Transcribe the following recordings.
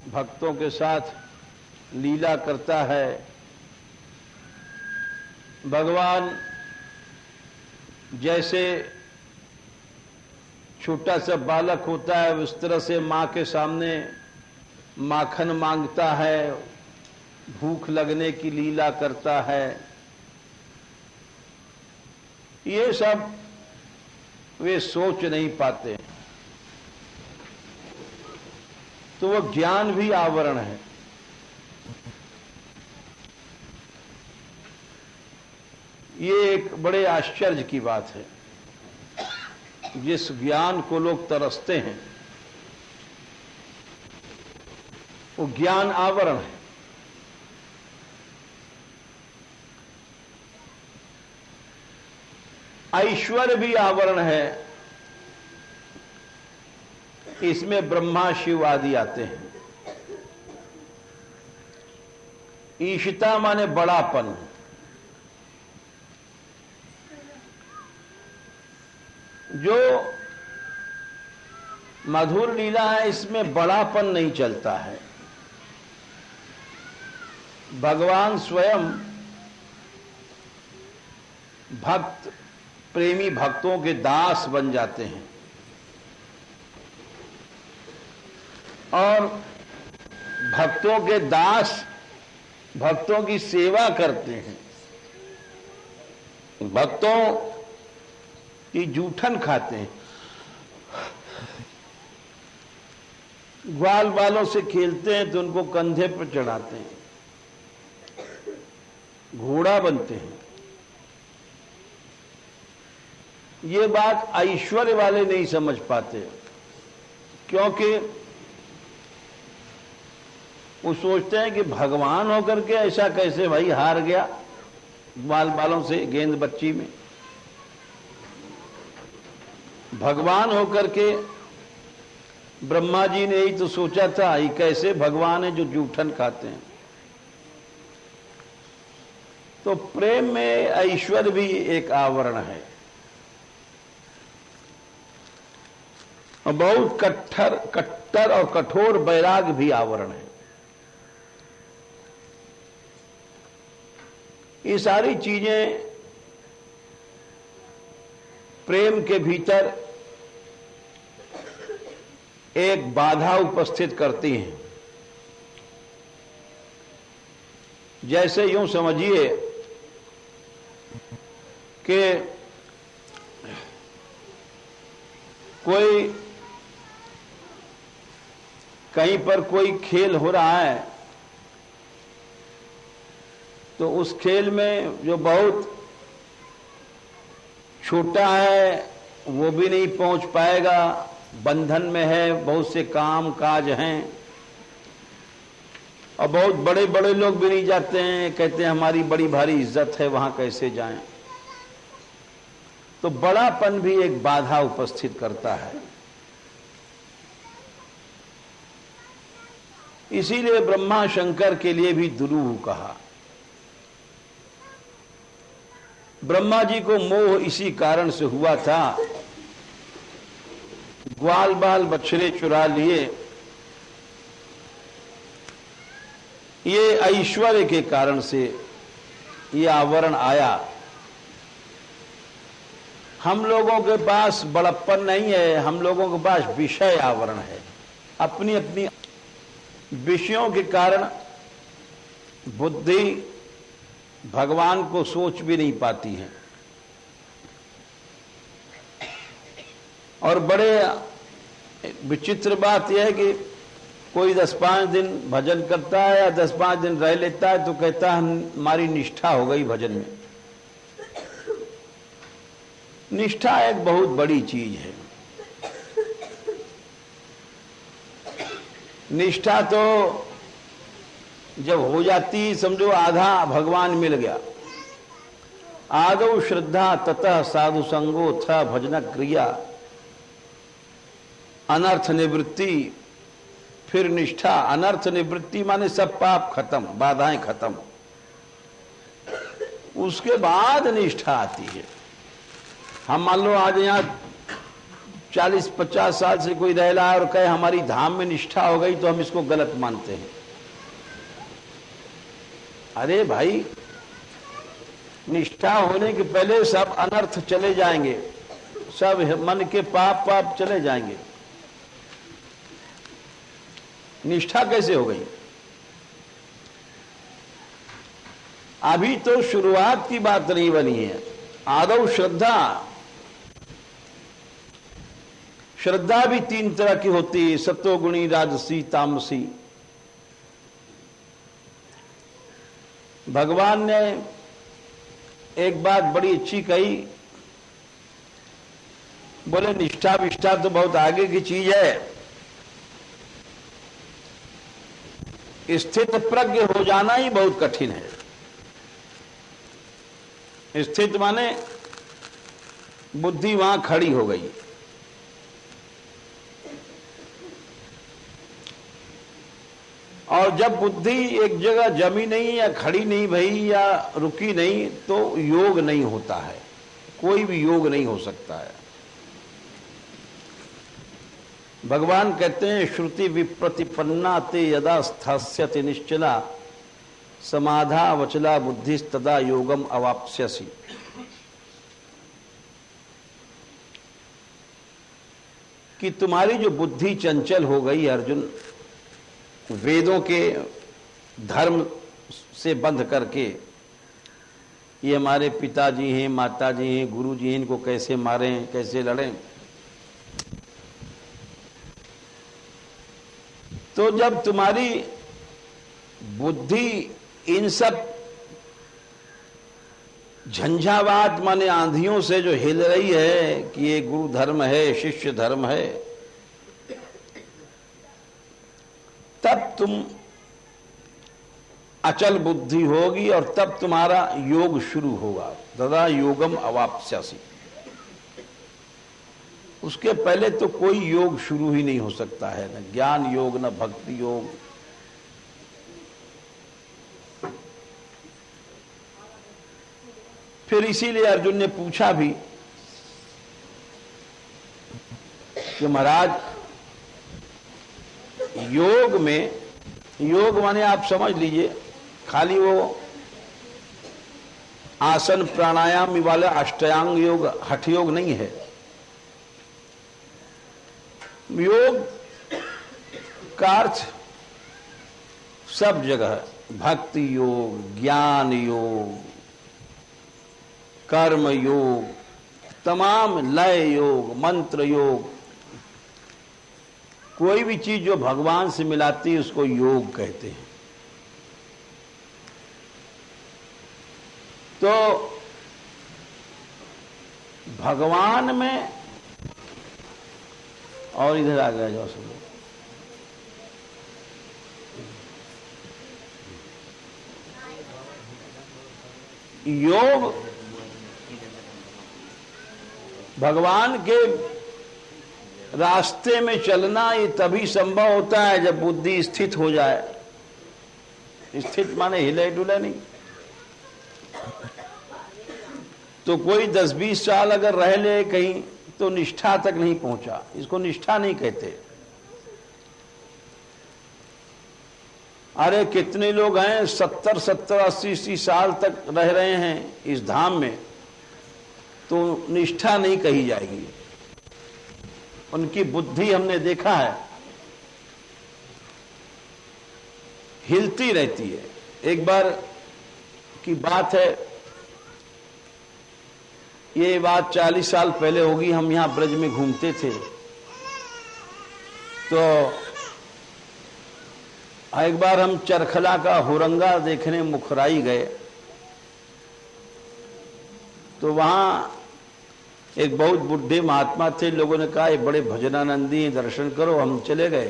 भक्तों के साथ लीला करता है। भगवान जैसे छोटा सा बालक होता है उस तरह से मां के सामने माखन मांगता है, भूख लगने की लीला करता है। ये सब वे सोच नहीं पाते, तो वो ज्ञान भी आवरण है। ये एक बड़े आश्चर्य की बात है। जिस ज्ञान को लोग तरसते हैं वो ज्ञान आवरण है। ऐश्वर्य भी आवरण है। इसमें ब्रह्मा शिव आदि आते हैं। ईशिता माने बड़ापन। जो मधुर लीला है इसमें बड़ापन नहीं चलता है। भगवान स्वयं भक्त प्रेमी भक्तों के दास बन जाते हैं और भक्तों के दास भक्तों की सेवा करते हैं। भक्तों की जूठन खाते हैं, ग्वाल बालों से खेलते हैं तो उनको कंधे पर चढ़ाते हैं, घोड़ा बनते हैं। ये बात ऐश्वर्य वाले नहीं समझ पाते, क्योंकि वो सोचते हैं कि भगवान होकर के ऐसा कैसे भाई हार गया ग्वाल बालों से गेंद बच्ची में। भगवान होकर के ब्रह्मा जी ने ही तो सोचा था ये कैसे भगवान है जो जूठन खाते हैं। तो प्रेम में ऐश्वर्य भी एक आवरण है और बहुत कट्टर और कठोर वैराग भी आवरण है। ये सारी चीजें प्रेम के भीतर एक बाधा उपस्थित करती हैं। जैसे यूं समझिए कि कोई कहीं पर कोई खेल हो रहा है तो उस खेल में जो बहुत छोटा है वो भी नहीं पहुंच पाएगा, बंधन में है, बहुत से काम काज हैं और बहुत बड़े बड़े लोग भी नहीं जाते हैं, कहते हैं हमारी बड़ी भारी इज्जत है वहां कैसे जाएं। तो बड़ापन भी एक बाधा उपस्थित करता है। इसीलिए ब्रह्मा शंकर के लिए भी दुरूह कहा। ब्रह्मा जी को मोह इसी कारण से हुआ था, ग्वाल बाल बछड़े चुरा लिए। ये ऐश्वर्य के कारण से ये आवरण आया। हम लोगों के पास बड़प्पन नहीं है, हम लोगों के पास विषय आवरण है। अपनी अपनी विषयों के कारण बुद्धि भगवान को सोच भी नहीं पाती है। और बड़े विचित्र बात यह है कि कोई 10-5 दिन भजन करता है या 10-5 दिन रह लेता है तो कहता है हमारी निष्ठा हो गई भजन में। निष्ठा एक बहुत बड़ी चीज है। निष्ठा तो जब हो जाती समझो आधा भगवान मिल गया। आदौ श्रद्धा ततः साधु संगो था भजन क्रिया, अनर्थ निवृत्ति फिर निष्ठा। अनर्थ निवृत्ति माने सब पाप खत्म, बाधाएं खत्म, उसके बाद निष्ठा आती है। हम मान लो आज यहाँ 40-50 साल से कोई रह रहा है और कहे हमारी धाम में निष्ठा हो गई तो हम इसको गलत मानते हैं। अरे भाई, निष्ठा होने के पहले सब अनर्थ चले जाएंगे, सब मन के पाप चले जाएंगे। निष्ठा कैसे हो गई? अभी तो शुरुआत की बात नहीं बनी है। आदौ श्रद्धा भी 3 तरह की होती है, सत्वगुणी, राजसी, तामसी। भगवान ने एक बात बड़ी अच्छी कही, बोले निष्ठा विष्ठा तो बहुत आगे की चीज है, स्थित प्रज्ञ हो जाना ही बहुत कठिन है। स्थित माने बुद्धि वहां खड़ी हो गई। और जब बुद्धि एक जगह जमी नहीं या खड़ी नहीं भई या रुकी नहीं तो योग नहीं होता है, कोई भी योग नहीं हो सकता है। भगवान कहते हैं श्रुति विप्रतिपन्ना ते यदा स्थास्यति निश्चला समाधा वचला बुद्धिस्तदा योगम अवाप्स्यसि। कि तुम्हारी जो बुद्धि चंचल हो गई अर्जुन, वेदों के धर्म से बंध करके, ये हमारे पिताजी हैं, माताजी हैं, गुरुजी हैं, इनको कैसे मारें, कैसे लड़ें, तो जब तुम्हारी बुद्धि इन सब झंझावात माने आंधियों से जो हिल रही है कि ये गुरु धर्म है, शिष्य धर्म है, तब तुम अचल बुद्धि होगी और तब तुम्हारा योग शुरू होगा। तदा योगम अवाप्स्यसि। उसके पहले तो कोई योग शुरू ही नहीं हो सकता है, न ज्ञान योग न भक्ति योग। फिर इसीलिए अर्जुन ने पूछा भी कि महाराज योग में, योग माने आप समझ लीजिए खाली वो आसन प्राणायाम वाला अष्टांग योग, हठ योग नहीं है। योग का अर्थ सब जगह, भक्ति योग, ज्ञान योग, कर्म योग, तमाम लय योग, मंत्र योग, कोई भी चीज जो भगवान से मिलाती है उसको योग कहते हैं। तो भगवान में, और इधर आ गया जाओ सब योग, भगवान के रास्ते में चलना ये तभी संभव होता है जब बुद्धि स्थित हो जाए। स्थित माने हिले डुले नहीं। तो कोई 10-20 साल अगर रह ले कहीं तो निष्ठा तक नहीं पहुंचा, इसको निष्ठा नहीं कहते। अरे कितने लोग हैं 70-70, 80-80 साल तक रह रहे हैं इस धाम में, तो निष्ठा नहीं कही जाएगी। उनकी बुद्धि हमने देखा है हिलती रहती है। एक बार की बात है, ये बात 40 साल पहले होगी, हम यहां ब्रज में घूमते थे, तो एक बार हम चरखला का हुरंगा देखने मुखराई गए, तो वहां एक बहुत बुढ़े महात्मा थे। लोगों ने कहा ये बड़े भजनानंदी हैं, दर्शन करो। हम चले गए।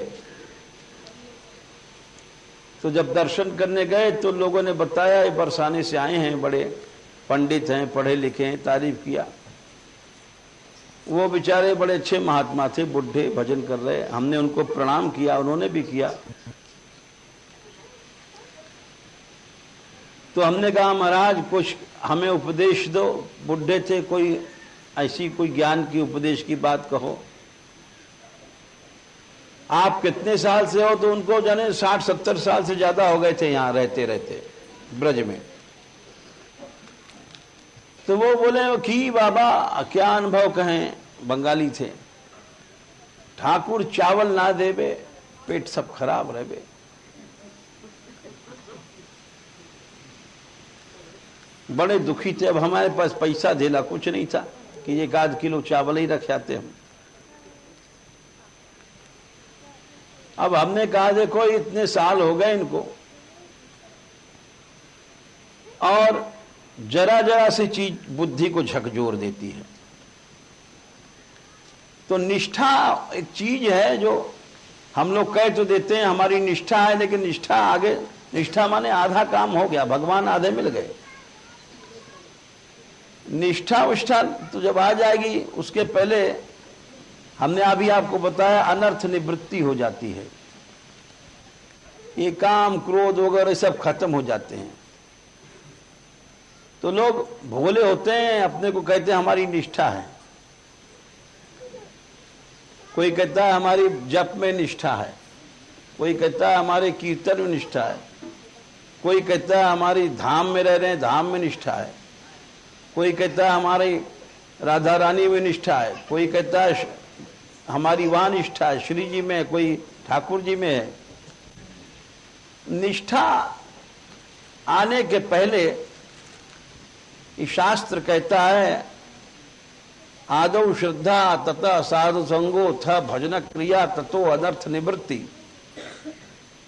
तो जब दर्शन करने गए तो लोगों ने बताया ये बरसाने से आए हैं, बड़े पंडित हैं, पढ़े लिखे हैं, तारीफ किया। वो बेचारे बड़े अच्छे महात्मा थे, बुढ़े भजन कर रहे। हमने उनको प्रणाम किया, उन्होंने भी किया। तो हमने कहा महाराज कुछ हमें उपदेश दो। बुढ़े थे, कोई ऐसी कोई ज्ञान की उपदेश की बात कहो। आप कितने साल से हो? तो उनको जाने 60-70 साल से ज्यादा हो गए थे यहां रहते रहते ब्रज में। तो वो बोले कि बाबा क्या अनुभव कहें, बंगाली थे, ठाकुर चावल ना देवे पेट सब खराब रहे। बड़े दुखी थे। अब हमारे पास पैसा देला कुछ नहीं था कि 1 किलो चावल ही रख आते हम। अब हमने कहा देखो इतने साल हो गए इनको और जरा जरा सी चीज बुद्धि को झकझोर देती है। तो निष्ठा एक चीज है जो हम लोग कह तो देते हैं हमारी निष्ठा है, लेकिन निष्ठा आगे, निष्ठा माने आधा काम हो गया, भगवान आधे मिल गए। निष्ठा उष्ठा तो जब आ जाएगी उसके पहले हमने अभी आपको बताया अनर्थ निवृत्ति हो जाती है। ये काम क्रोध वगैरह सब खत्म हो जाते हैं। तो लोग भोले होते हैं, अपने को कहते हैं हमारी निष्ठा है। कोई कहता है हमारी जप में निष्ठा है, कोई कहता है हमारे कीर्तन में निष्ठा है, कोई कहता है हमारी धाम में रह रहे हैं धाम में निष्ठा है, कोई कहता है हमारी राधा रानी में निष्ठा है, कोई कहता है हमारी वहां निष्ठा है श्री जी में, कोई ठाकुर जी में है। निष्ठा आने के पहले शास्त्र कहता है आदौ श्रद्धा तथा साधु संगो थ भजन क्रिया ततो अनर्थ निवृत्ति।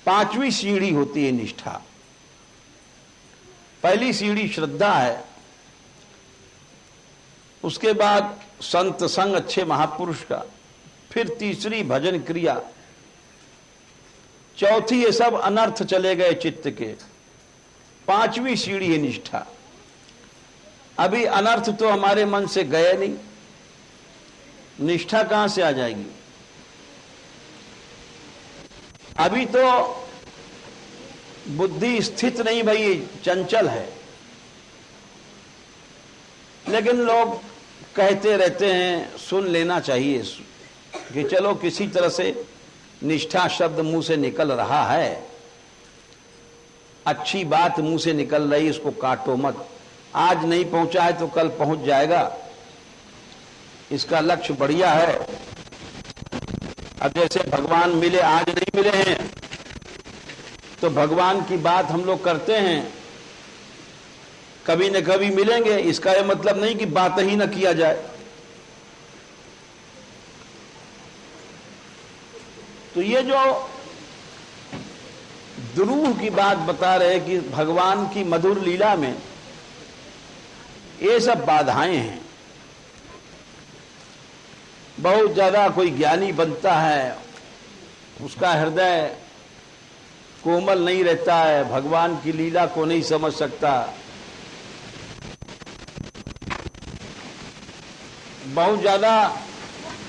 5वीं सीढ़ी होती है निष्ठा। पहली सीढ़ी श्रद्धा है, उसके बाद संत संग अच्छे महापुरुष का, फिर तीसरी भजन क्रिया, चौथी ये सब अनर्थ चले गए चित्त के। 5वीं सीढ़ी है निष्ठा। अभी अनर्थ तो हमारे मन से गए नहीं, निष्ठा कहां से आ जाएगी? अभी तो बुद्धि स्थित नहीं भाई, चंचल है। लेकिन लोग कहते रहते हैं, सुन लेना चाहिए कि चलो किसी तरह से निष्ठा शब्द मुंह से निकल रहा है, अच्छी बात मुंह से निकल रही, इसको काटो मत। आज नहीं पहुंचा है तो कल पहुंच जाएगा, इसका लक्ष्य बढ़िया है। अब जैसे भगवान मिले, आज नहीं मिले हैं तो भगवान की बात हम लोग करते हैं, कभी न कभी मिलेंगे, इसका यह मतलब नहीं कि बात ही न किया जाए। तो ये जो दुरूह की बात बता रहे कि भगवान की मधुर लीला में ये सब बाधाएं हैं। बहुत ज्यादा कोई ज्ञानी बनता है, उसका हृदय कोमल नहीं रहता है, भगवान की लीला को नहीं समझ सकता। बहुत ज्यादा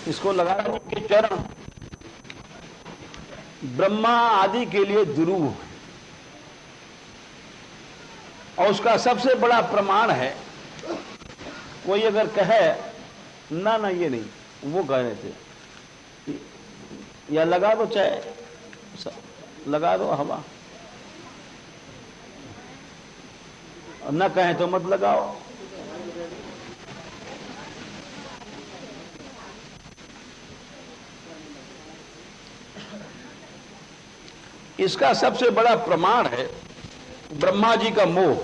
इसको लगा दो कि चरण ब्रह्मा आदि के लिए दुरूह है, और उसका सबसे बड़ा प्रमाण है, कोई अगर कहे ना ना ये नहीं, वो कह रहे थे या लगा दो, चाहे लगा दो हवा, न कहें तो मत लगाओ। इसका सबसे बड़ा प्रमाण है ब्रह्मा जी का मोह।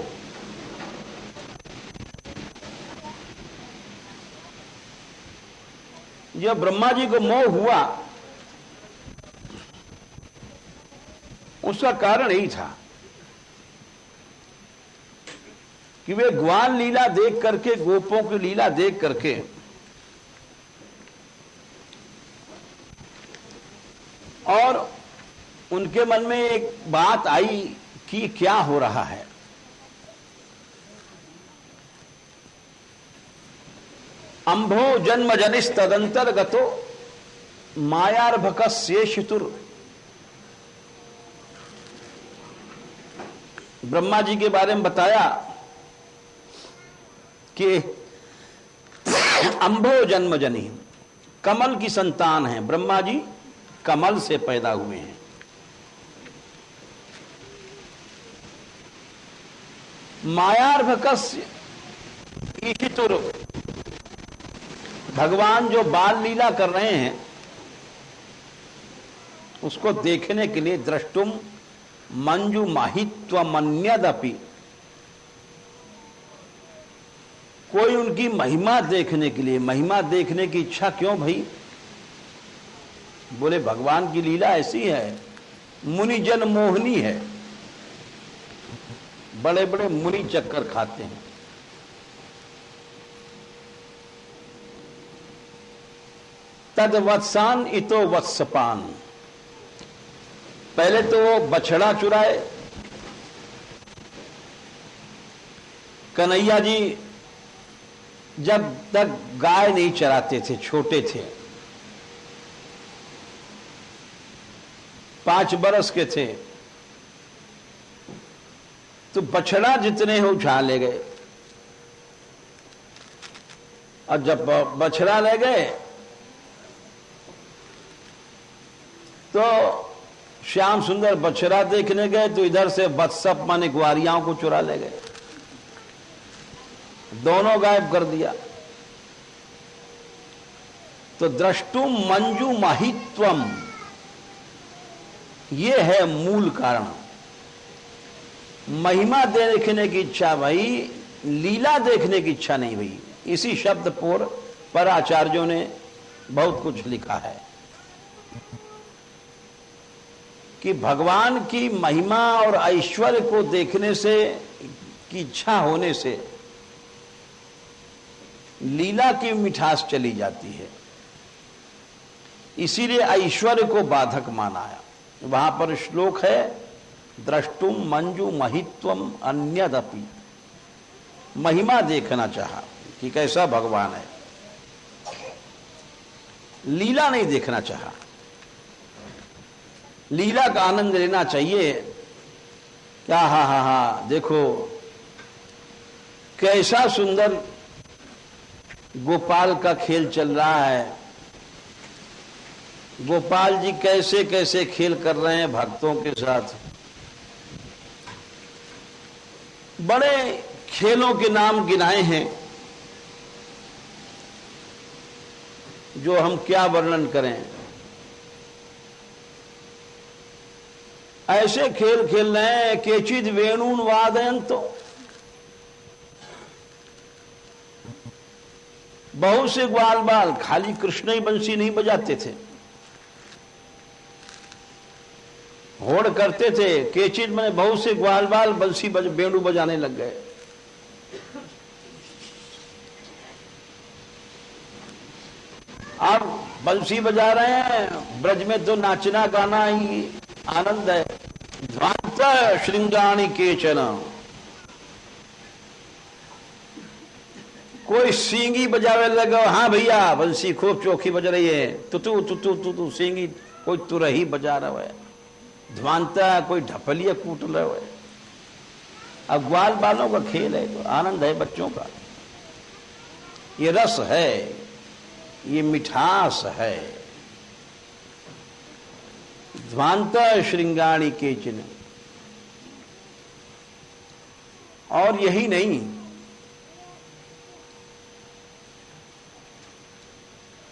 जब ब्रह्मा जी को मोह हुआ उसका कारण यही था कि वे ग्वाल लीला देख करके, गोपों की लीला देख करके और उनके मन में एक बात आई कि क्या हो रहा है। अंभो जन्म जनिस तदंतर्गतो मायार्भकस्य शितुर। ब्रह्मा जी के बारे में बताया कि अंभो जन्म जनि, कमल की संतान है ब्रह्मा जी, कमल से पैदा हुए हैं। मायार्भकस्य ईशितुर, भगवान जो बाल लीला कर रहे हैं उसको देखने के लिए द्रष्टुम मंजू माहित्वमन्यदपि, कोई उनकी महिमा देखने के लिए, महिमा देखने की इच्छा क्यों भाई? बोले भगवान की लीला ऐसी है, मुनिजन मोहनी है, बड़े बड़े मुनि चक्कर खाते हैं। तद वत्सान इतो वत्सपान, पहले तो वो बछड़ा चुराए। कन्हैया जी जब तक गाय नहीं चराते थे, छोटे थे, 5 बरस के थे, तो बछड़ा जितने हो उठा ले गए। और जब बछड़ा ले गए तो श्याम सुंदर बछड़ा देखने गए तो इधर से बत्सप माने ग्वारियाओं को चुरा ले गए, दोनों गायब कर दिया। तो द्रष्टुम मंजू माहित्वम, ये है मूल कारण। महिमा देखने की इच्छा भाई, लीला देखने की इच्छा नहीं भाई। इसी शब्द पर आचार्यों ने बहुत कुछ लिखा है कि भगवान की महिमा और ऐश्वर्य को देखने से की इच्छा होने से लीला की मिठास चली जाती है, इसीलिए ऐश्वर्य को बाधक माना है। वहां पर श्लोक है द्रष्टुम मंजू महित्वम अन्यदपि, महिमा देखना चाहा कि कैसा भगवान है, लीला नहीं देखना चाहा। लीला का आनंद लेना चाहिए। क्या हा देखो कैसा सुंदर गोपाल का खेल चल रहा है, गोपाल जी कैसे कैसे खेल कर रहे हैं भक्तों के साथ। बड़े खेलों के नाम गिनाए हैं जो हम क्या वर्णन करें। ऐसे खेल खेल रहे हैं, केचिद वेणुन वादयन, तो बहुत से ग्वाल बाल खाली कृष्ण ही बंसी नहीं बजाते थे, होड़ करते थे। केचिद में बहुत से ग्वाल बाल बंसी वेणु बजाने लग गए। अब बंसी बजा रहे हैं, ब्रज में तो नाचना गाना ही आनंद है। ध्वांत श्रृंगाणी केचन, कोई सींगी बजावे लगा, हाँ भैया बंसी खूब चौखी बज रही है, तू सींगी कोई तुरही बजा रहा है। ध्वांता कोई ढपलिया कूट रहा है। अब ग्वाल बालों का खेल है तो आनंद है बच्चों का, ये रस है, ये मिठास है। ध्वांत श्रृंगाणी केचन, और यही नहीं,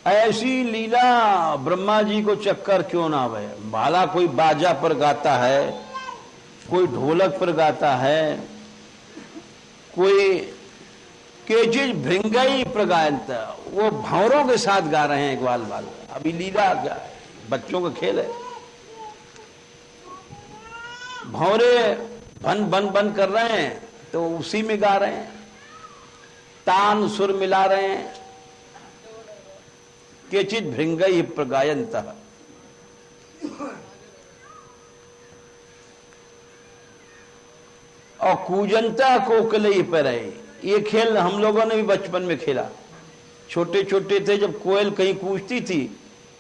ऐसी लीला ब्रह्मा जी को चक्कर क्यों ना आवे। भाला कोई बाजा पर गाता है, कोई ढोलक पर गाता है, कोई केचिज भृंगई पर गाता, वो भंवरों के साथ गा रहे हैं ग्वाल बाल। अभी लीला बच्चों का खेल है, भंवरे बन बन बन कर रहे हैं तो उसी में गा रहे हैं, तान सुर मिला रहे हैं। केचित भृंगई प्रगायंतः, और कूजंता कोकिलई पर है। ये खेल हम लोगों ने भी बचपन में खेला। छोटे छोटे थे जब कोयल कहीं कूजती थी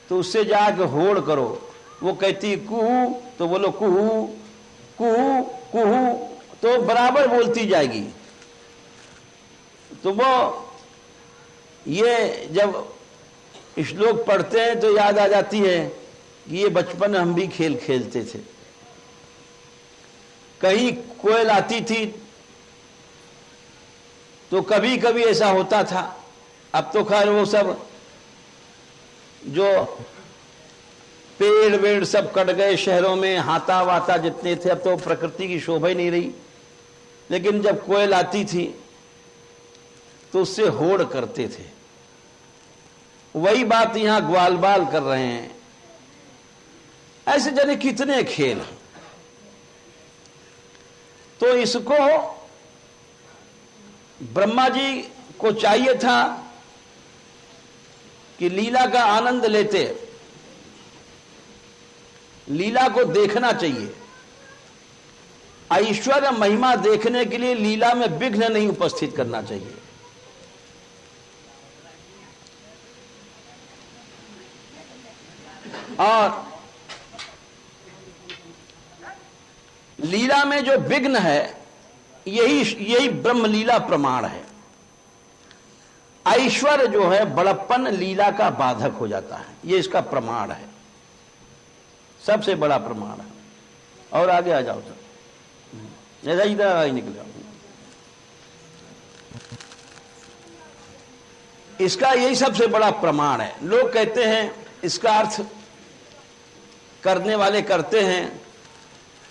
तो उससे जाके होड़ करो, वो कहती कुहू तो बोलो कुहू कुहू कुहू, तो बराबर बोलती जाएगी। तो वो ये जब श्लोक पढ़ते हैं तो याद आ जाती है कि ये बचपन में हम भी खेल खेलते थे। कहीं कोयल आती थी तो कभी कभी ऐसा होता था। अब तो खैर वो सब जो पेड़ वेड़ सब कट गए शहरों में, हाथा वाता जितने थे, अब तो प्रकृति की शोभा ही नहीं रही। लेकिन जब कोयल आती थी तो उससे होड़ करते थे। वही बात यहां ग्वाल बाल कर रहे हैं। ऐसे जाने कितने खेल। तो इसको ब्रह्मा जी को चाहिए था कि लीला का आनंद लेते, लीला को देखना चाहिए। ऐश्वर्य महिमा देखने के लिए लीला में विघ्न नहीं उपस्थित करना चाहिए। और लीला में जो विघ्न है यही ब्रह्म लीला प्रमाण है। ऐश्वर्य जो है, बड़प्पन लीला का बाधक हो जाता है, ये इसका प्रमाण है, सबसे बड़ा प्रमाण है। और आगे आ जाओ सर, ऐसा इधर ही निकल जाओ। इसका यही सबसे बड़ा प्रमाण है। लोग कहते हैं, इसका अर्थ करने वाले करते हैं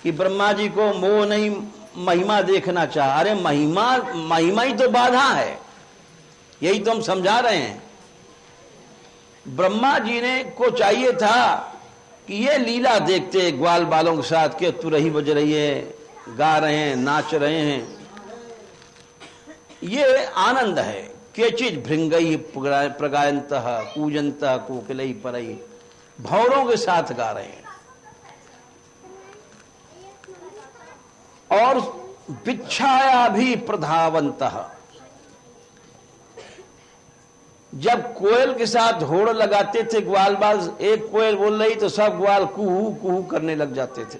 कि ब्रह्मा जी को मोह नहीं, महिमा देखना चाह। अरे महिमा ही तो बाधा है, यही तो हम समझा रहे हैं। ब्रह्मा जी ने को चाहिए था कि ये लीला देखते ग्वाल बालों के साथ के तुरही बज रही है, गा रहे हैं, नाच रहे हैं, ये आनंद है। केचित भृंगई प्रगायंतः कूजंतः कोकिलई परई, भौरों के साथ गा रहे हैं। और बिच्छाया भी प्रधावंतः, जब कोयल के साथ होड़ लगाते थे ग्वाल बाल, एक कोयल बोल रही तो सब ग्वाल कुहू कुहू करने लग जाते थे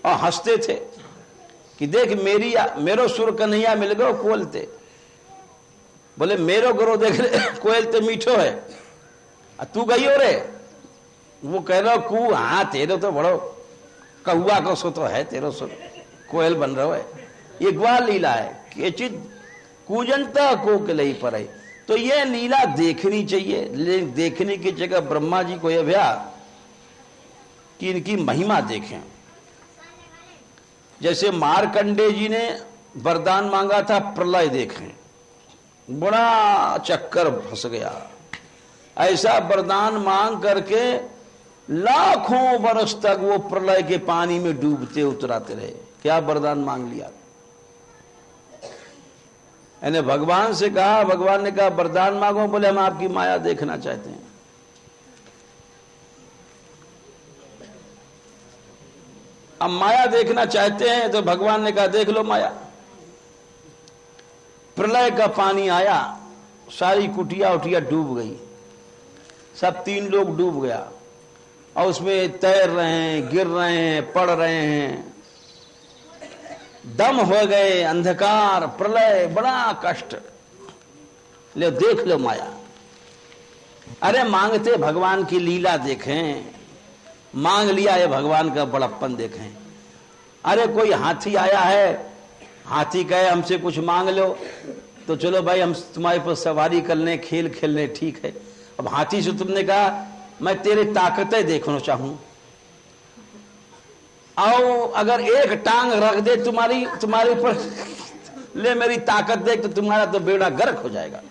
और हंसते थे कि देख मेरो सुर कन्हैया मिल गयो कोयल ते। बोले मेरो गुरु देख ले कोयल ते मीठो है, तू गई हो रे। वो कह रहा कू, हाँ तेरे तो बड़ो कौआ को सो तो है, तेरो सो कोयल बन रहा है। ये ग्वाल लीला है। केचित कूजंता कोकिलई परई, तो ये लीला देखनी चाहिए। लेकिन देखने की जगह ब्रह्मा जी को यह भया कि इनकी महिमा देखें। जैसे मार्कंडे जी ने वरदान मांगा था प्रलय देखें, बड़ा चक्कर फंस गया। ऐसा वरदान मांग करके लाखों बरस तक वो प्रलय के पानी में डूबते उतराते रहे। क्या वरदान मांग लिया? यानी भगवान से कहा, भगवान ने कहा वरदान मांगो। बोले हम आपकी माया देखना चाहते हैं। अब माया देखना चाहते हैं तो भगवान ने कहा देख लो माया। प्रलय का पानी आया, सारी कुटिया उटिया डूब गई, सब 3 लोग डूब गया और उसमें तैर रहे हैं, गिर रहे हैं, पड़ रहे हैं, दम हो गए, अंधकार, प्रलय, बड़ा कष्ट। ले देख लो माया। अरे मांगते भगवान की लीला देखें, मांग लिया ये भगवान का बड़प्पन देखें। अरे कोई हाथी आया है, हाथी कहे हमसे कुछ मांग लो, तो चलो भाई हम तुम्हारे पर सवारी कर लें, खेल खेल लें, ठीक है। अब हाथी से तुमने कहा मैं तेरी ताकतें देखना चाहूं, आओ अगर एक टांग रख दे तुम्हारे ऊपर, ले मेरी ताकत देख, तो तुम्हारा तो बेड़ा गर्क हो जाएगा।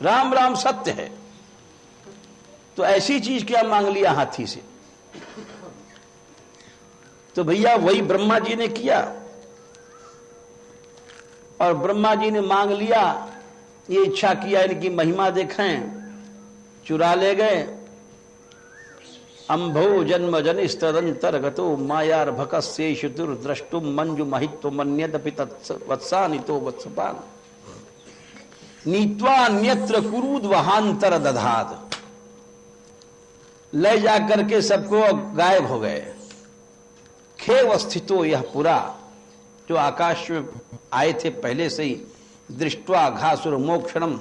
राम राम सत्य है। तो ऐसी चीज क्या मांग लिया हाथी से? तो भैया वही ब्रह्मा जी ने किया। और ब्रह्मा जी ने मांग लिया, ये इच्छा किया इनकी महिमा देखें, चुरा ले गए। अंभो जन्म जनिस्तदंतर्गतो मायार भकस्येषु दुर्द्रष्टुम मंजु महित्व मन्यदपि तत्वत्सानितो वत्सपान नीत्वा अन्यत्र कुरूद वहांतर दधाद। ले जाकर के सबको गायब हो गए। खेव स्थितो यह पूरा, जो आकाश में आए थे पहले से ही, दृष्ट्वा घासुर मोक्षणम,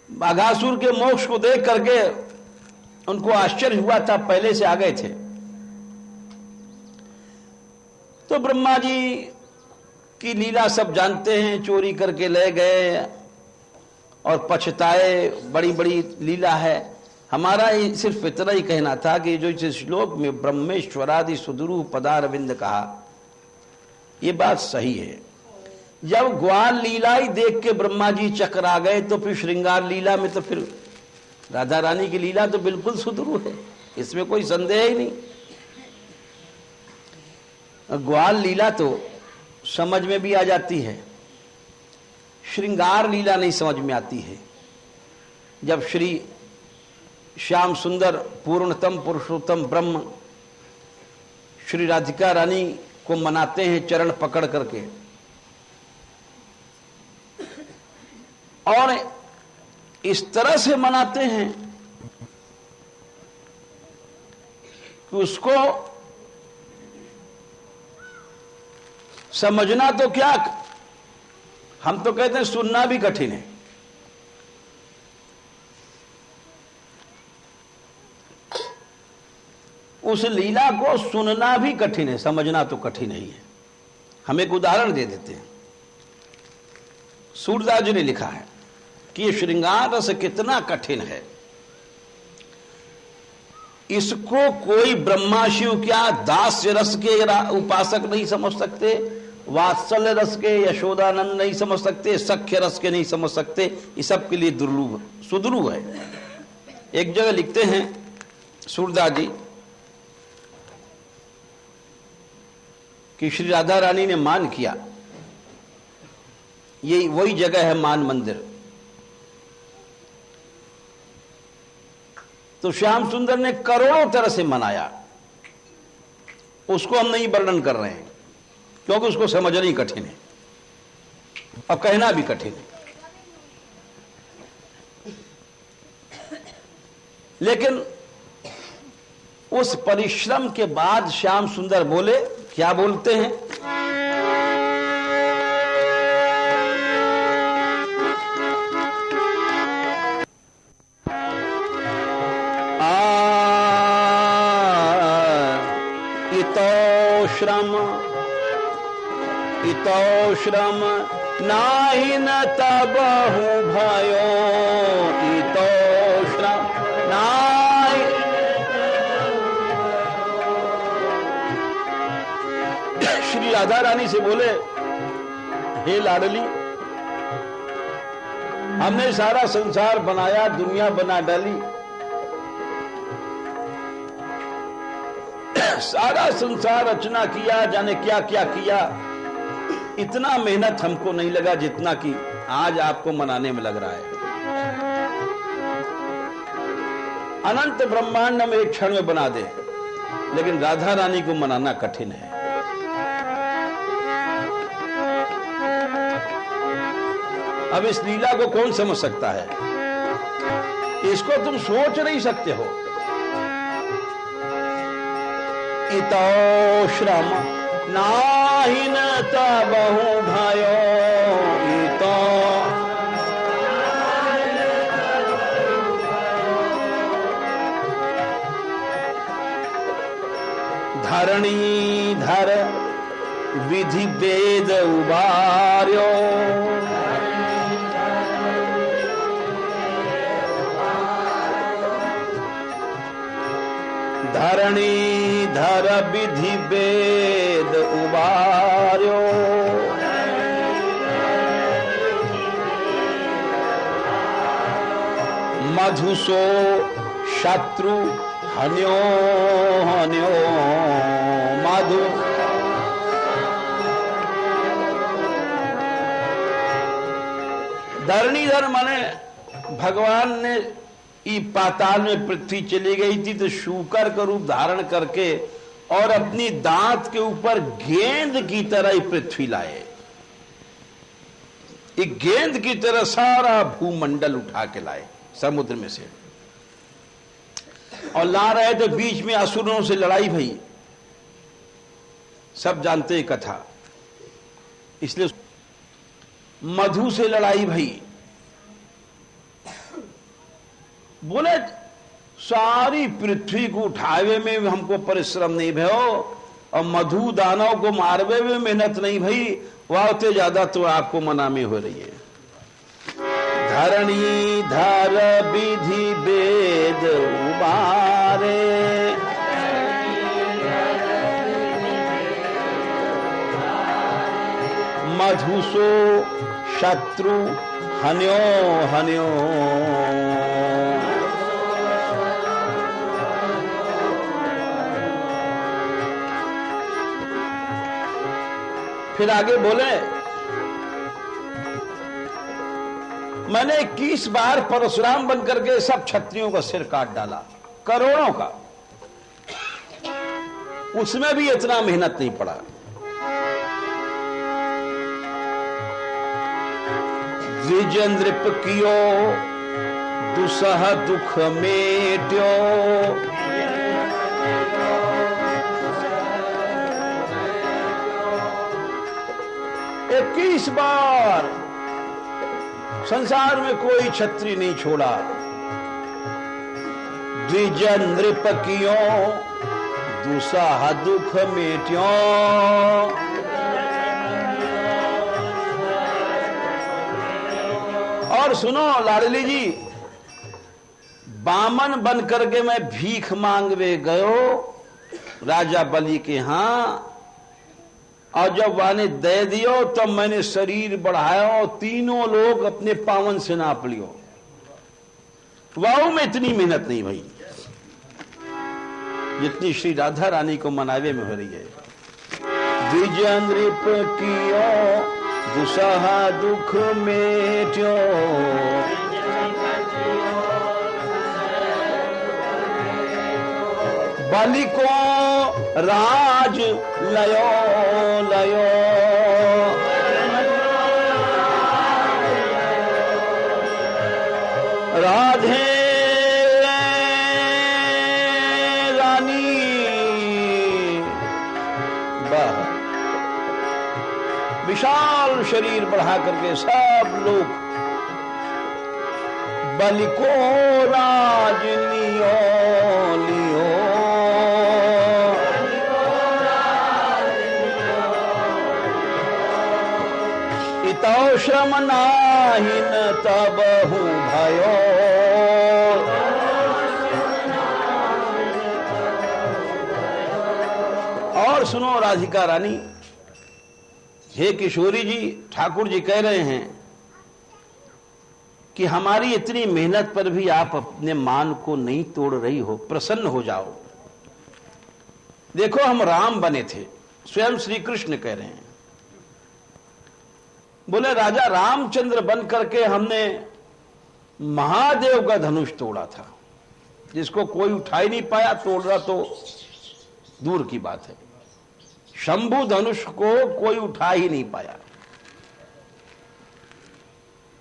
बाघासुर के मोक्ष को देख करके उनको आश्चर्य हुआ था, पहले से आ गए थे। तो ब्रह्मा जी की लीला सब जानते हैं, चोरी करके ले गए और पछताए, बड़ी बड़ी लीला है। हमारा ही सिर्फ इतना ही कहना था कि जो इस श्लोक में ब्रह्मेश्वरादि सुदुरू पदारविंद कहा, यह बात सही है। जब ग्वाल लीला ही देख के ब्रह्मा जी चकरा गए, तो फिर श्रृंगार लीला में तो फिर राधा रानी की लीला तो बिल्कुल सुदुरू है, इसमें कोई संदेह ही नहीं। ग्वाल लीला तो समझ में भी आ जाती है, श्रृंगार लीला नहीं समझ में आती है। जब श्री श्याम सुंदर पूर्णतम पुरुषोत्तम ब्रह्म श्री राधिका रानी को मनाते हैं चरण पकड़ करके, और इस तरह से मनाते हैं कि उसको समझना तो क्या, हम तो कहते हैं सुनना भी कठिन है। उस लीला को सुनना भी कठिन है, समझना तो कठिन ही है। हम एक उदाहरण दे देते हैं। सूरदास जी ने लिखा है कि ये श्रृंगार रस कितना कठिन है, इसको कोई ब्रह्मा शिव क्या दास्य रस के उपासक नहीं समझ सकते, वात्सल्य रस के यशोदानंद नहीं समझ सकते, सख्य रस के नहीं समझ सकते। ये सब के लिए दुर्लभ सुदुरू है। एक जगह लिखते हैं सूरदास जी कि श्री राधा रानी ने मान किया, ये वही जगह है मान मंदिर। तो श्याम सुंदर ने करोड़ों तरह से मनाया, उसको हम नहीं वर्णन कर रहे हैं क्योंकि उसको समझना ही कठिन है और कहना भी कठिन है। लेकिन उस परिश्रम के बाद श्याम सुंदर बोले, क्या बोलते हैं? इतो श्रम नाही न तबहु भयो, इतो श्रम नाही। श्री राधा रानी से बोले, हे लाडली, हमने सारा संसार बनाया, दुनिया बना डाली, सारा संसार रचना किया, जाने क्या क्या किया, इतना मेहनत हमको नहीं लगा जितना कि आज आपको मनाने में लग रहा है। अनंत ब्रह्मांड हम एक क्षण में बना दे, लेकिन राधा रानी को मनाना कठिन है। अब इस लीला को कौन समझ सकता है? इसको तुम सोच नहीं सकते हो। इतो श्रम नाही न तबहु भयो, इतो धरणी धर विधि वेद उबार्यो, धरणी धर विधि वेद उबार्यो, मधुसो शत्रु हन्यो हन्यो, मधु धरणीधर माने भगवान ने पाताल में पृथ्वी चली गई थी तो शूकर का रूप धारण करके और अपनी दांत के ऊपर गेंद की तरह ही पृथ्वी लाए। एक गेंद की तरह सारा भूमंडल उठा के लाए समुद्र में से, और ला रहे थे। बीच में असुरों से लड़ाई भई, सब जानते हैं कथा, इसलिए मधु से लड़ाई भई। बोले सारी पृथ्वी को उठावे में हमको परिश्रम नहीं भयो और मधु दानव को मारवे में मेहनत नहीं भई, वाहते ज्यादा तो आपको मना में हो रही है। धरणी धर विधि वेद उबारे, मधुसो शत्रु हन्यो हन्यो। फिर आगे बोले, मैंने 21 बार परशुराम बनकर के सब क्षत्रियों का सिर काट डाला, करोड़ों का, उसमें भी इतना मेहनत नहीं पड़ा। द्विजेंद्रिप कियो दुसह दुख मेट्यो, 21 बार संसार में कोई क्षत्रिय नहीं छोड़ा। द्विजेंद्रिप कियो दुसह दुख मेट्यो। और सुनो लाडली जी, बामन बन करके मैं भीख मांगवे गयो राजा बलि के यहां, और जब वाने दे दियो तब मैंने शरीर बढ़ाया, तीनों लोग अपने पावन से नाप लियो। वाऊ में इतनी मेहनत नहीं भाई जितनी श्री राधा रानी को मनावे में हो रही है। द्विजेंद्रिप कियो दुसह दुख मेट्यो, बलि को राज लयो लयो। राधे रानी वाह, विशाल शरीर बढ़ा करके सब लोग बलि को राज लियो लियो। इतो श्रम नाहिन तब हूँ भयो। और सुनो राधिका रानी, हे किशोरी जी, ठाकुर जी कह रहे हैं कि हमारी इतनी मेहनत पर भी आप अपने मान को नहीं तोड़ रही हो, प्रसन्न हो जाओ। देखो हम राम बने थे, स्वयं श्री कृष्ण कह रहे हैं। बोले राजा रामचंद्र बन करके हमने महादेव का धनुष तोड़ा था, जिसको कोई उठा ही नहीं पाया, तोड़ना तो दूर की बात है। शंभु धनुष को कोई उठा ही नहीं पाया।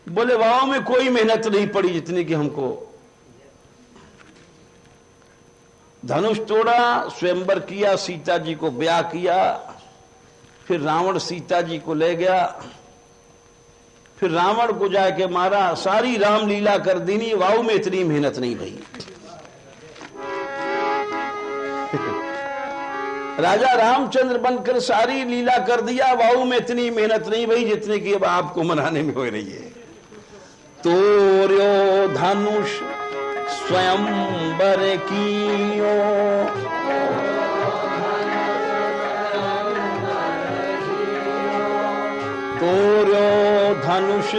बोले वाव में कोई मेहनत नहीं पड़ी जितनी कि हमको। धनुष तोड़ा, स्वयंवर किया, सीता जी को ब्याह किया, फिर रावण सीता जी को ले गया, फिर रावण को जाके मारा, सारी रामलीला कर दी। वाव में इतनी मेहनत नहीं भई। राजा रामचंद्र बनकर सारी लीला कर दिया, वाऊ में इतनी मेहनत नहीं भई जितनी कि अब आपको मनाने में हो रही है। तोर्यो धनुष स्वयंवर कियो, तोर्यो धनुष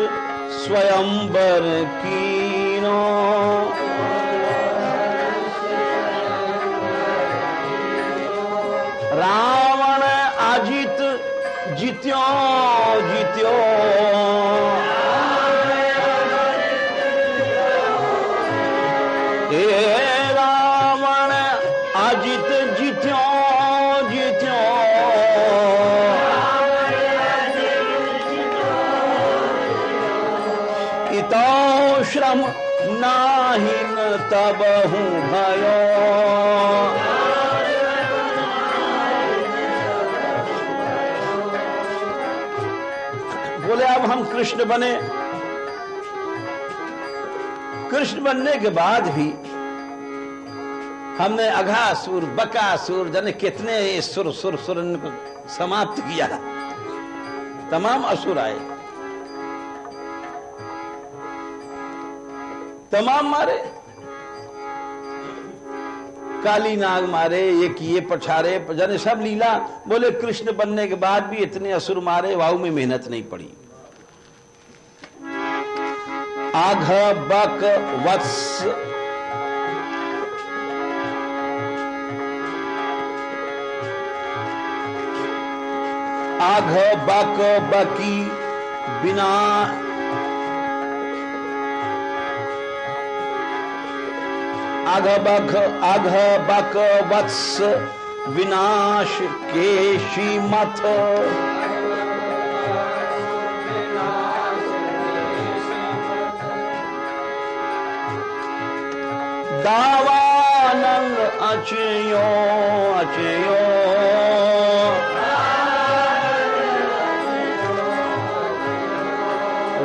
स्वयंवर कीनो। रावण अजित जित्यो जित्यो, रावण अजित जित्यो जित्यो। इतो श्रम नाहिन तब हूँ भयो। बोले अब हम कृष्ण बने, कृष्ण बनने के बाद भी हमने अघासुर, बकासुर, जाने कितने सुर सुर सुर को समाप्त किया। तमाम असुर आए, तमाम मारे, काली नाग मारे, ये किए पछारे, जाने सब लीला। बोले कृष्ण बनने के बाद भी इतने असुर मारे, वाहु में मेहनत नहीं पड़ी। आघ बक वत्स, आघ बक बकी बिना, आघ बक वत्स विनाश केशी मथ, दावानंग अचयो अचयो,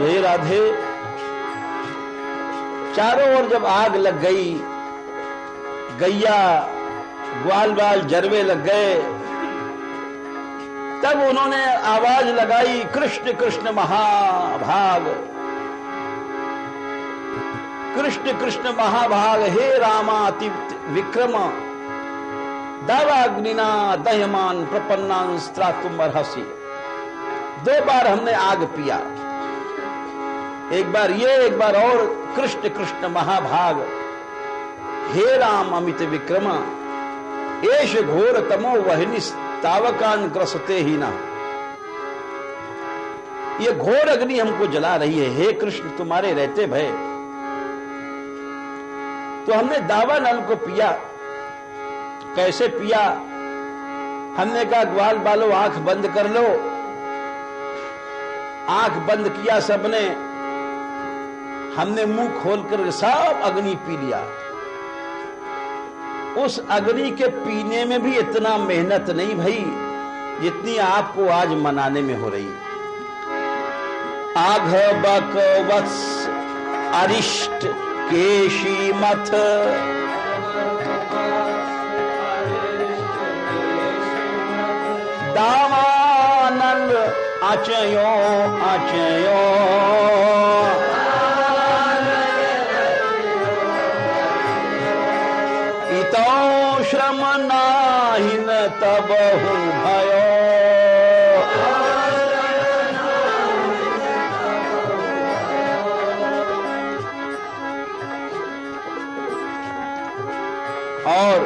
हे राधे, चारों ओर जब आग लग गई, गैया ग्वाल बाल जरवे लग गए, तब उन्होंने आवाज लगाई, कृष्ण कृष्ण महाभाग, कृष्ण कृष्ण महाभाग, हे रामाति विक्रम, दावाग्निना दह्यमान प्रपन्नां स्त्रातुम अर्हसि। 2 बार हमने आग पिया, एक बार ये, एक बार और, कृष्ण कृष्ण महाभाग, हे राम अमित विक्रमा, एष घोर तमो वहिनी तावकान ग्रसते ही ना। ये घोर अग्नि हमको जला रही है, हे कृष्ण तुम्हारे रहते भय। तो हमने दावा नल को पिया। कैसे पिया? हमने कहा ग्वाल बालो आंख बंद कर लो। आंख बंद किया सबने, हमने मुंह खोलकर सब अग्नि पी लिया। उस अग्नि के पीने में भी इतना मेहनत नहीं भई जितनी आपको आज मनाने में हो रही। आघ बक वत्स अरिष्ट केशी मथ, दावानल अचयो अचयो, इतो श्रम नाहिन तबहु भयो, और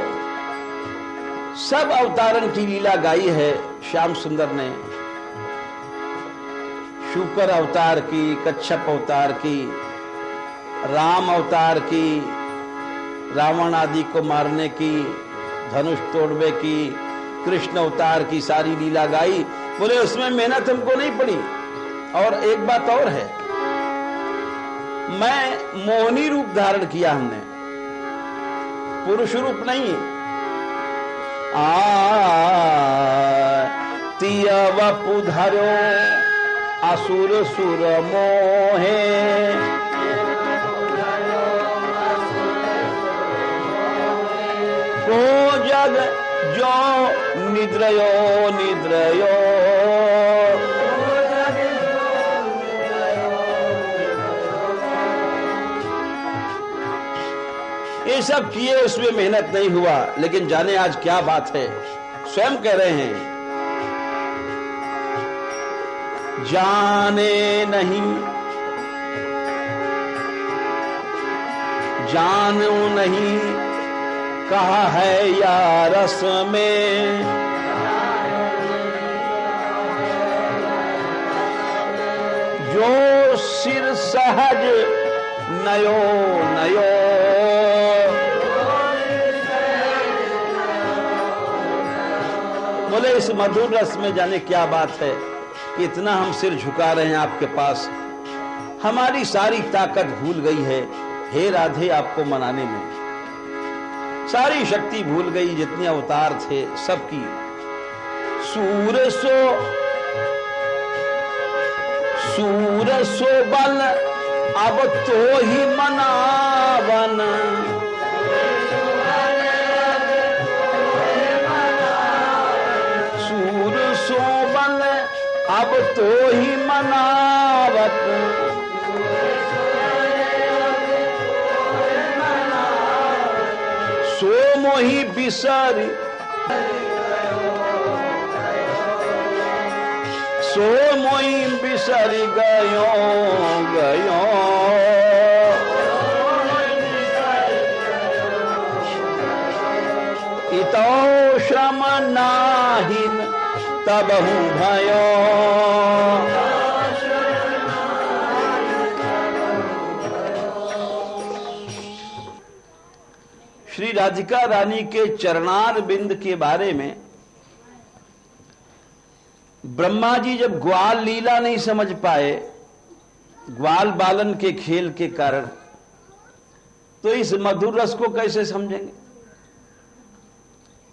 सब अवतारण की लीला गाई है श्याम सुंदर ने। शूकर अवतार की, कच्छप अवतार की, राम अवतार की, रावण आदि को मारने की, धनुष तोड़ने की, कृष्ण अवतार की सारी लीला गाई। बोले उसमें मेहनत हमको नहीं पड़ी। और एक बात और है, मैं मोहिनी रूप धारण किया हमने, पुरुष रूप नहीं। तिय वपु धरो असुर सुर मोहे, को जग जो निद्रयो निद्रयो, ये सब किए, उसमें मेहनत नहीं हुआ। लेकिन जाने आज क्या बात है, स्वयं कह रहे हैं, जाने नहीं जानू नहीं कहा है या रस में, जो सिर सहज नयो नयो, बोले इस मधुर रस में जाने क्या बात है कि इतना हम सिर झुका रहे हैं आपके पास। हमारी सारी ताकत भूल गई है हे राधे आपको मनाने में, सारी शक्ति भूल गई, जितने अवतार थे सबकी। सूर सो बल अब तो ही मनावन, सूर सोवन अब तो ही मनावत, सो मोहि बिसरी, सो मोहि बिसरी गयो गयो, इतो श्रम नाहिन तबहु भयो, श्री राधिका रानी के चरणार बिंद के बारे में ब्रह्मा जी जब ग्वाल लीला नहीं समझ पाए, ग्वाल बालन के खेल के कारण, तो इस मधुर रस को कैसे समझेंगे।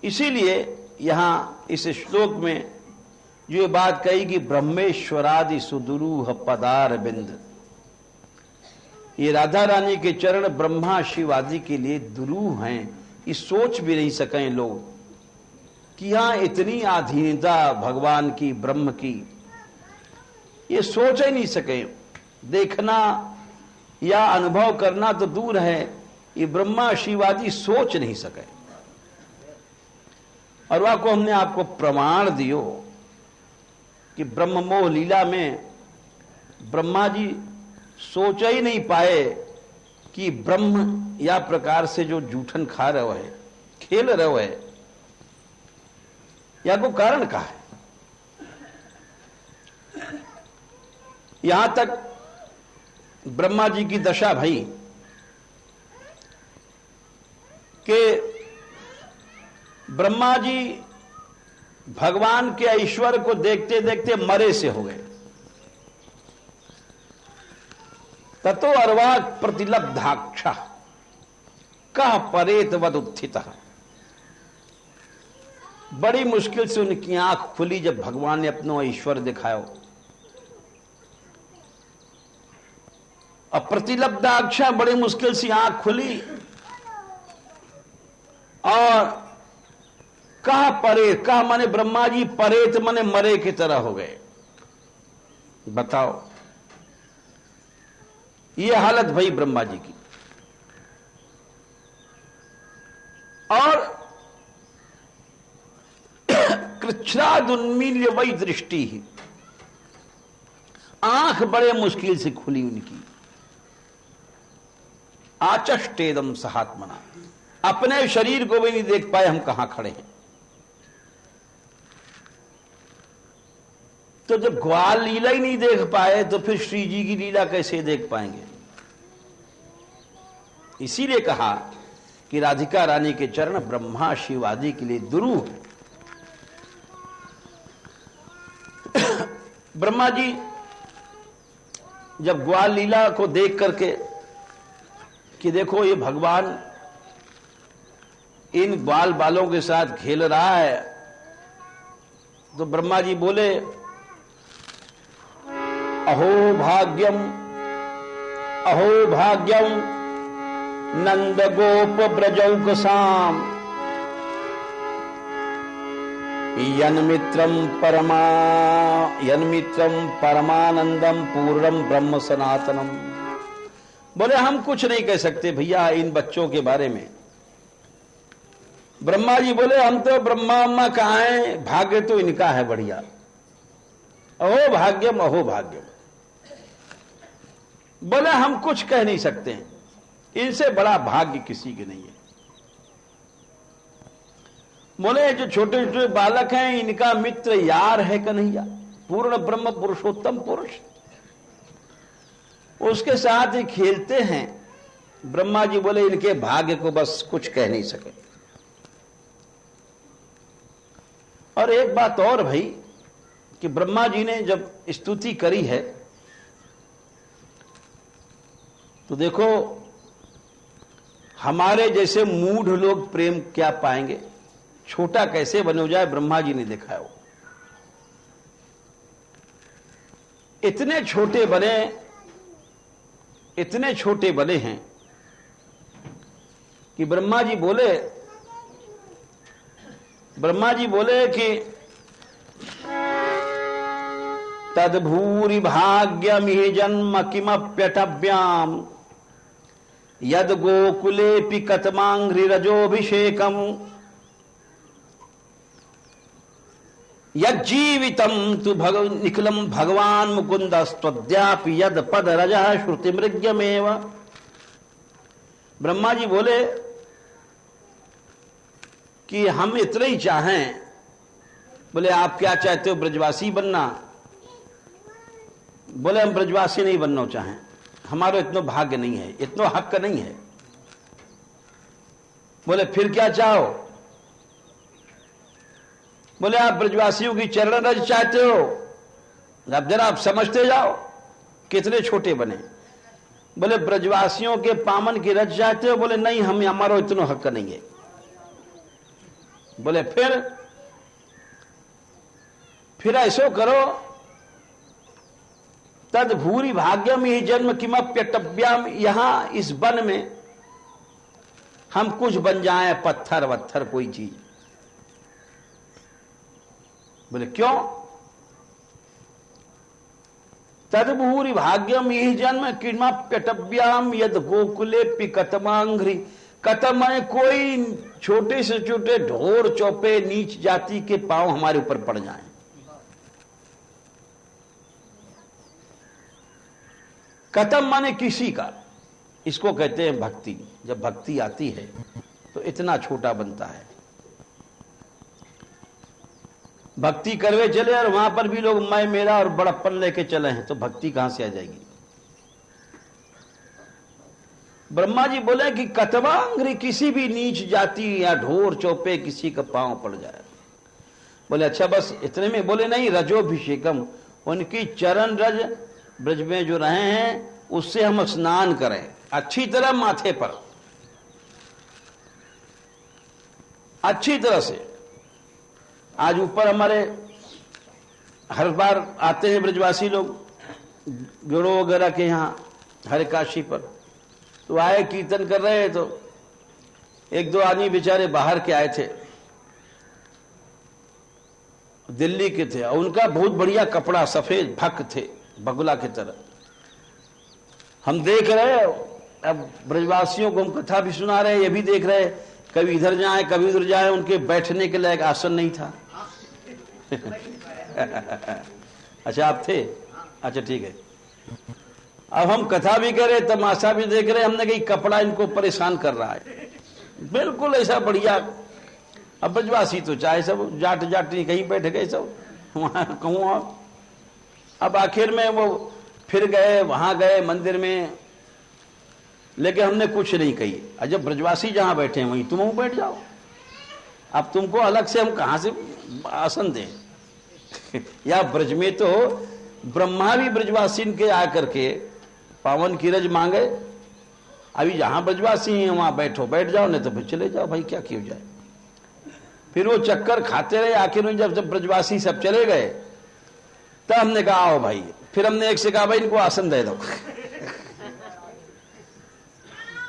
इसीलिए यहां इस श्लोक में जो बात कही कि ब्रह्मेश्वरादि सुदुरूह पदार बिंद, ये राधा रानी के चरण ब्रह्मा शिव आदि के लिए दुरूह हैं। ये सोच भी नहीं सके लोग कि यहां इतनी अधीनता भगवान की, ब्रह्म की, ये सोच ही नहीं सके। देखना या अनुभव करना तो दूर है, ये ब्रह्मा शिव आदि सोच नहीं सके। और वह को हमने आपको प्रमाण दियो कि ब्रह्म मोह लीला में ब्रह्मा जी सोच ही नहीं पाए कि ब्रह्म या प्रकार से जो जूठन खा रहे है, खेल रहे है, या को कारण का है। यहां तक ब्रह्मा जी की दशा भई कि ब्रह्मा जी भगवान के ऐश्वर्य को देखते देखते मरे से हो गए। ततो अर्वाक प्रतिलब्धाक्ष कह परेत वद उत्थित, बड़ी मुश्किल से उनकी आंख खुली जब भगवान ने अपनो ऐश्वर्य दिखायो। अब प्रतिलब्धाक्ष बड़ी मुश्किल से आंख खुली और कहा परे, कहा माने ब्रह्मा जी, परेत माने मरे की तरह हो गए। बताओ, ये हालत भई ब्रह्मा जी की। और कृच्छ्रादुन्मील्य वही दृष्टि ही, आंख बड़े मुश्किल से खुली उनकी। आचष्टेदम सहात्मना, अपने शरीर को भी नहीं देख पाए हम कहां खड़े हैं। तो जब ग्वाल लीला ही नहीं देख पाए तो फिर श्री जी की लीला कैसे देख पाएंगे। इसीलिए कहा कि राधिका रानी के चरण ब्रह्मा शिव आदि के लिए दुरूह है। ब्रह्मा जी जब ग्वाल लीला को देख करके कि देखो ये भगवान इन ग्वाल बालों के साथ खेल रहा है, तो ब्रह्मा जी बोले अहो भाग्यम, अहो भाग्यम नंद गोप ब्रजौकसाम, यन्मित्रम परमानंदम पूर्णम ब्रह्म सनातनम। बोले हम कुछ नहीं कह सकते भैया इन बच्चों के बारे में। ब्रह्मा जी बोले हम तो ब्रह्मा अम्मा कहाँ हैं, भाग्य तो इनका है बढ़िया। अहो भाग्यम, अहो भाग्यम। बोले हम कुछ कह नहीं सकते हैं, इनसे बड़ा भाग्य किसी के नहीं है। बोले जो छोटे छोटे बालक हैं इनका मित्र यार है कन्हैया, पूर्ण ब्रह्म पुरुषोत्तम पुरुष, उसके साथ ही खेलते हैं। ब्रह्मा जी बोले इनके भाग्य को बस कुछ कह नहीं सके। और एक बात और भाई कि ब्रह्मा जी ने जब स्तुति करी है तो देखो हमारे जैसे मूढ़ लोग प्रेम क्या पाएंगे, छोटा कैसे बने हो जाए ब्रह्मा जी ने देखा है। वो इतने छोटे बने इतने छोटे बने हैं कि ब्रह्मा जी बोले कि तद्भूरि भाग्यमिहि जन्म किमप्यटव्याम यद गोकुलेपि कतमांघ्रिरजोभिषेकम यज्जीवितम तु निखिलम भगवान मुकुंदस्त्वद्यापि यद पद रजः श्रुति मृग्यमेव। ब्रह्मा जी बोले कि हम इतना ही चाहें। बोले आप क्या चाहते हो, ब्रजवासी बनना? बोले हम ब्रजवासी नहीं बनना चाहें, हमारा इतना भाग्य नहीं है, इतना हक नहीं है। बोले फिर क्या चाहो? बोले आप ब्रजवासियों की चरण रज चाहते हो। अब जरा आप समझते जाओ कितने छोटे बने। बोले ब्रजवासियों के पामन की रज चाहते हो? बोले नहीं, हम हमारा इतना हक नहीं है। बोले फिर ऐसो करो, तद भूरि भाग्यम ही जन्म किमप्यटव्याम, यहां इस वन में हम कुछ बन जाएं, पत्थर वत्थर कोई चीज। बोले क्यों? तद भूरि भाग्यम ही जन्म किमप्यटव्याम यद गोकुले पिकतमांघ्रि। कतम है कोई छोटे से छोटे ढोर चौपे नीच जाति के पांव हमारे ऊपर पड़ जाएं। कतम माने किसी का, इसको कहते हैं भक्ति। जब भक्ति आती है तो इतना छोटा बनता है। भक्ति करवे चले और वहां पर भी लोग मैं मेरा और बड़प्पन लेके चले हैं, तो भक्ति कहां से आ जाएगी? ब्रह्मा जी बोले कि कतवांग्री किसी भी नीच जाति या ढोर चौपे किसी का पांव पड़ जाए। बोले अच्छा बस इतने में? बोले नहीं, रजोभिषेकम, उनकी चरण रज ब्रज में जो रहे हैं उससे हम स्नान करें अच्छी तरह, माथे पर अच्छी तरह से। आज ऊपर हमारे हर बार आते हैं ब्रजवासी लोग गुरु वगैरह के यहाँ हरे काशी पर, तो आए कीर्तन कर रहे हैं, तो एक दो आदमी बेचारे बाहर के आए थे, दिल्ली के थे, और उनका बहुत बढ़िया कपड़ा, सफेद भक थे बगुला की तरह। हम देख रहे हैं, अब ब्रजवासियों को हम कथा भी सुना रहे हैं, ये भी देख रहे हैं, कभी इधर जाए कभी उधर जाए, उनके बैठने के लायक आसन नहीं था। अच्छा आप थे? अच्छा ठीक है। अब हम कथा भी कर रहे, तमाशा भी देख रहे, हमने कही कपड़ा इनको परेशान कर रहा है, बिल्कुल ऐसा बढ़िया। अब ब्रजवासी तो चाहे सब जाट नहीं, कहीं बैठ गए सब वहां कहूँ। अब आखिर में वो फिर गए, वहां गए मंदिर में, लेकिन हमने कुछ नहीं कही। जब ब्रजवासी जहां बैठे हैं वहीं तुम बैठ जाओ, अब तुमको अलग से हम कहां से आसन दें? या ब्रज में तो ब्रह्मा भी ब्रजवासी के आकर के पावन की रज मांगे। अभी जहां ब्रजवासी हैं वहां बैठ जाओ, नहीं तो फिर चले जाओ भाई, क्या किया जाए। फिर वो चक्कर खाते रहे। आखिर में जब ब्रजवासी सब चले गए तब हमने कहा आओ भाई। फिर हमने एक से कहा भाई इनको आसन दे दो।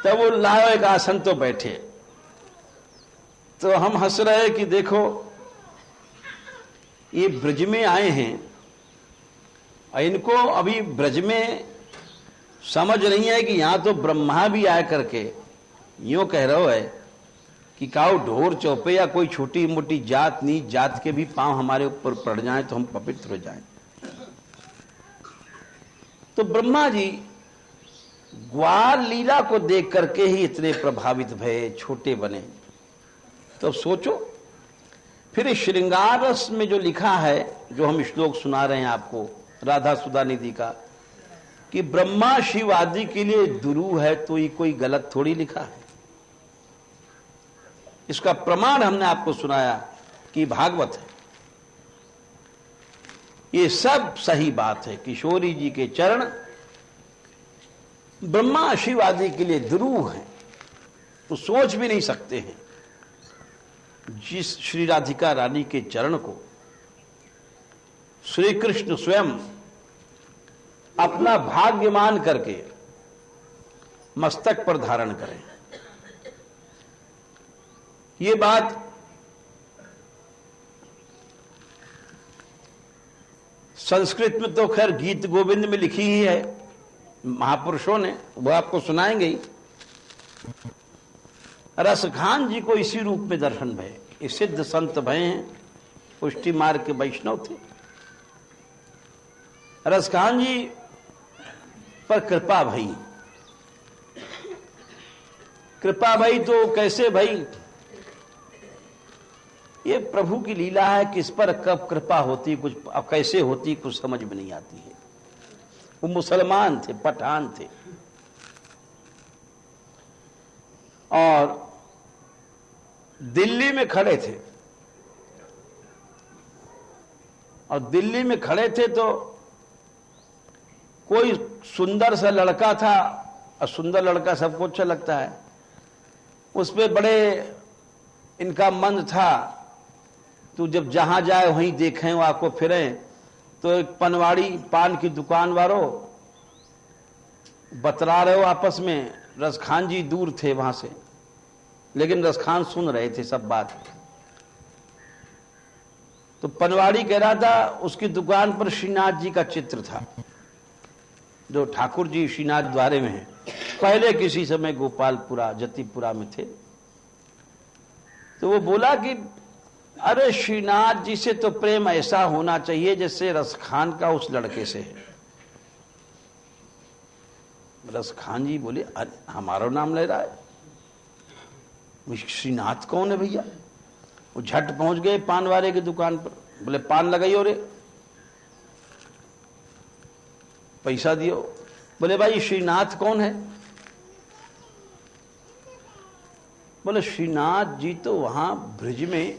तब वो लाओ एक आसन, तो बैठे। तो हम हंस रहे कि देखो ये ब्रज में आए हैं, इनको अभी ब्रज में समझ नहीं है कि यहां तो ब्रह्मा भी आए करके यूं कह रहे हो है कि काऊ ढोर चौपे या कोई छोटी मोटी जात नीच जात के भी पांव हमारे ऊपर पड़ जाएं तो हम पवित्र हो जाएं। तो ब्रह्मा जी ग्वाल लीला को देख करके ही इतने प्रभावित भये, छोटे बने। तो सोचो फिर इस श्रृंगार रस में जो लिखा है, जो हम श्लोक सुना रहे हैं आपको राधा सुधा निधि का, कि ब्रह्मा शिव आदि के लिए दुरू है, तो ये कोई गलत थोड़ी लिखा है। इसका प्रमाण हमने आपको सुनाया कि भागवत है। ये सब सही बात है। किशोरी जी के चरण ब्रह्मा शिव आदि के लिए दुरू हैं, तो सोच भी नहीं सकते हैं। जिस श्री राधिका रानी के चरण को श्री कृष्ण स्वयं अपना भाग्य मान करके मस्तक पर धारण करें। ये बात संस्कृत में तो खैर गीत गोविंद में लिखी ही है महापुरुषों ने, वो आपको सुनाएंगे ही। रसखान जी को इसी रूप में दर्शन भये। ये सिद्ध संत भय हैं, पुष्टि मार्ग के वैष्णव थे। रसखान जी पर कृपा भई। कृपा भई तो कैसे भई? ये प्रभु की लीला है, किस पर कब कृपा होती, कुछ कैसे होती, कुछ समझ में नहीं आती है। वो मुसलमान थे, पठान थे, और दिल्ली में खड़े थे। और दिल्ली में खड़े थे तो कोई सुंदर सा लड़का था, और सुंदर लड़का सबको अच्छा लगता है, उस पे बड़े इनका मन था। तो जब जहां जाए वहीं देखें, वो आपको फिरें। तो एक पनवाड़ी पान की दुकान वालों बतरा रहे हो आपस में। रसखान जी दूर थे वहां से, लेकिन रसखान सुन रहे थे सब बात। तो पनवाड़ी कह रहा था उसकी दुकान पर श्रीनाथ जी का चित्र था, जो ठाकुर जी श्रीनाथ द्वारे में है, पहले किसी समय गोपालपुरा जतीपुरा में थे। तो वो बोला कि अरे श्रीनाथ जी से तो प्रेम ऐसा होना चाहिए जैसे रसखान का उस लड़के से है। रसखान जी बोले अरे हमारा नाम ले रहा है, श्रीनाथ कौन है भैया? वो झट पहुंच गए पान वाले की दुकान पर, बोले पान लगाइयो रे, पैसा दियो। बोले भाई श्रीनाथ कौन है? बोले श्रीनाथ जी तो वहां ब्रिज में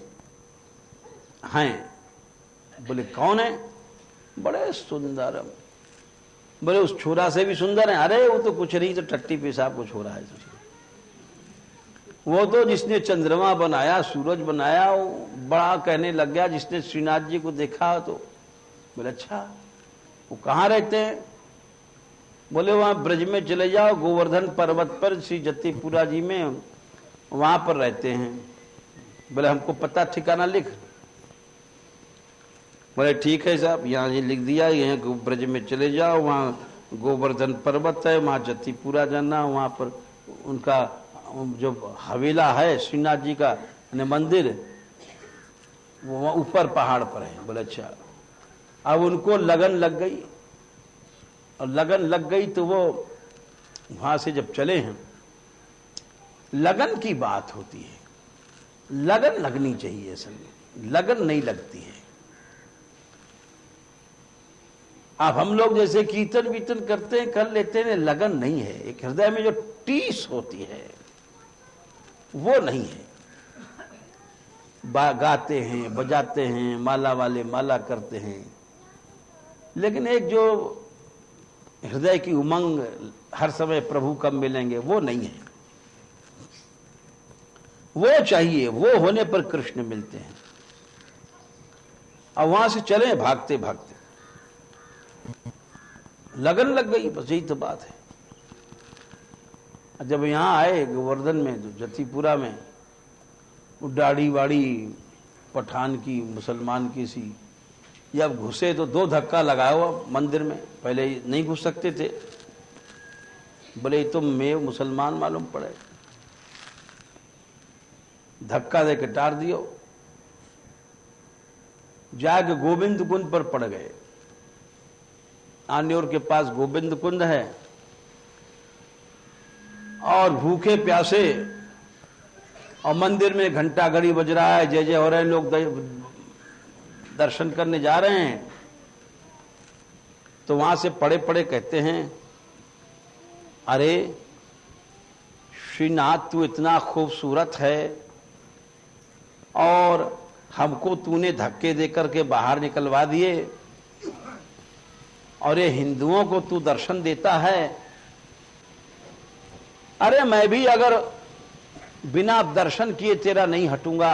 हैं। बोले कौन है? बड़े सुंदर। बोले उस छोरा से भी सुंदर है? अरे वो तो कुछ नहीं, तो टट्टी पेशाब को छोरा है। वो तो जिसने चंद्रमा बनाया, सूरज बनाया, वो बड़ा कहने लग गया जिसने श्रीनाथ जी को देखा। तो बोले अच्छा, वो कहाँ रहते हैं? बोले वहां ब्रज में चले जाओ, गोवर्धन पर्वत पर श्री जतीपुरा जी में, वहां पर रहते हैं। बोले हमको पता ठिकाना लिख। बोले ठीक है साहब, यहाँ ये लिख दिया, यहाँ ब्रज में चले जाओ, वहाँ गोवर्धन पर्वत है, वहाँ जतीपुरा जाना, वहाँ पर उनका जो हवेला है श्रीनाथ जी का मंदिर, वो वहाँ ऊपर पहाड़ पर है। बोले अच्छा। अब उनको लगन लग गई, और लगन लग गई तो वो वहां से जब चले हैं, लगन की बात होती है, लगन लगनी चाहिए, असल में लगन नहीं लगती है। अब हम लोग जैसे कीर्तन वीतन करते हैं, कर लेते हैं, लगन नहीं है। एक हृदय में जो टीस होती है वो नहीं है। गाते हैं, बजाते हैं, माला वाले माला करते हैं, लेकिन एक जो हृदय की उमंग, हर समय प्रभु कब मिलेंगे, वो नहीं है। वो चाहिए, वो होने पर कृष्ण मिलते हैं। अब वहां से चले भागते भागते, लगन लग गई, बस यही तो बात है। जब यहां आए गोवर्धन में, जो जतीपुरा में, वो दाढ़ी वाड़ी पठान की, मुसलमान की सी, जब घुसे तो 2 धक्का लगाया हुआ मंदिर में, पहले नहीं घुस सकते थे। बोले तो मैं मुसलमान मालूम पड़े, धक्का दे के टार दियो। जाके गोविंद कुंड पर पड़ गए। आन्योर के पास गोविंद कुंड है, और भूखे प्यासे, और मंदिर में घंटा घड़ी बज रहा है, जय जय हो रहे हैं, लोग दर्शन करने जा रहे हैं। तो वहां से पड़े पड़े कहते हैं अरे श्रीनाथ तू इतना खूबसूरत है, और हमको तूने धक्के देकर के बाहर निकलवा दिए, और ये हिंदुओं को तू दर्शन देता है। अरे मैं भी अगर बिना दर्शन किए तेरा नहीं हटूंगा,